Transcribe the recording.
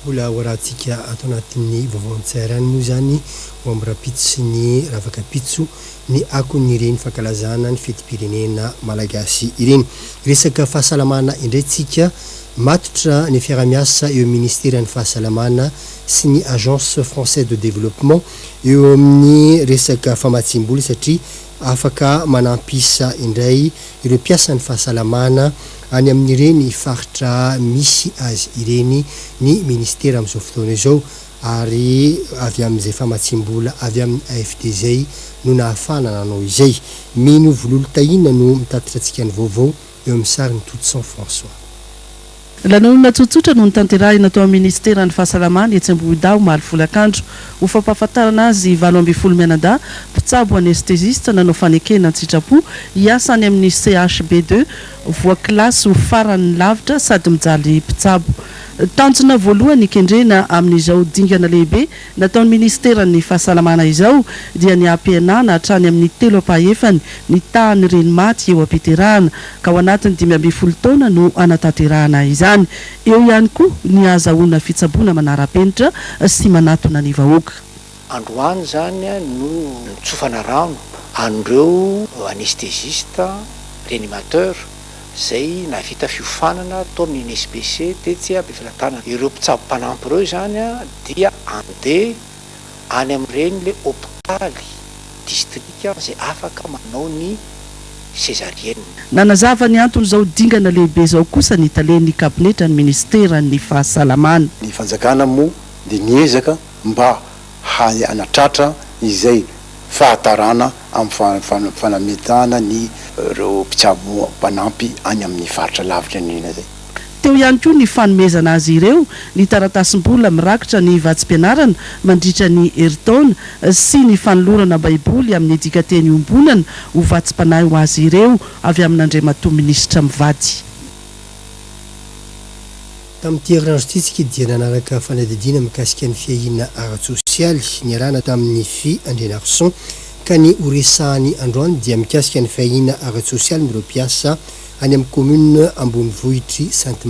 mbola hoaratsika ato anatin'ny vaovao-tsairany moa zany ho amin'ny rapitso sy ny ravakapitso ny akon'ireny fankalazana ny feti-pirenena malagasy ireny. Resaka fahasalamana indraytsika matotra ny fiaramiasa eo ministère ny fahasalamana sy ny agence française de développement eo amin'ny resaka famatsim-bola satria afaka manampisa indray ireo mpiasan'ny fahasalamana any amin'ireny faritra misy azy ireny ny ministère amin'izao fotoana izao ary avy amin'izay famatsim-bola avy amin'ny AFD zay no nahafana nanao izay. Mino vololo-tahina no mitatitra antsika ny vaovao eo amin'ny sariny Toutsan François. Lanonana tsotsotra no nitanterahina tao amin'ny ministera ny fahasalamana etsy Ambohidao omaly volakandro ho fampahafantarana azy 20 Menada mpitsabo anestésiste nanao fanekena an-tsitrapo hiasa any amin'ny CHB2 voakilasy ho farany lavitra sady mijaly mpitsabo. Tanjona voalohany kendrena amin'izao dingana lehibe nataon'ny ministera ny fahasalamana izao dia ny APNA na hatrany amin'ny 3/efany ny tahany reny maty eo ampeterahana ka ao anatiny 12 taona no anatanterahana izany. Eo ihany koa ny azahoana fitsaboana manara-penitra sy manatona ny vahoaka. Androany zany no tsofana rano andreo anesthésiste réanimateur zay navita fiofanana taon'ny SPC tetsy Befilatanana. Ireo mpitsabo mpanampy ireo zany dia andeha any amin'ireny le hôpitaly distrika zay afaka manao ny césarienne. Nanazava ny antony zao dingana lehibe zao kosa ny talen'ny kabinetra ny ministera ny fahasalamana. Ny fanjakana moa dia niezaka mba anatratra izay fahatarana amin'ny fanametahana ny ireo mpitsabo mpanampy any amin'ny faritra lavitra indrindra zay. Teo ihany koa ny fanomezana azy ireo ny taratasim-bola mirakitra ny vatsim-pianarana mandritra ny herintaona sy ny fanolorana baiboly amin'ny edikateny ombonana ho vatsim-panahy ho azy ireo avy amin'Andriamatoa minisitra mivady. Tamin'ity herinandro ity tsika dia nanaraka fanadidina mikasika ny fiahina ara-tsosialy niarahana tamin'ny Fi Andrianarson ka ny horesahany androany dia mikasika ny fiahina ara-tsosialy ireo mpiasa any amin'ny commune Ambonivohitry Sainte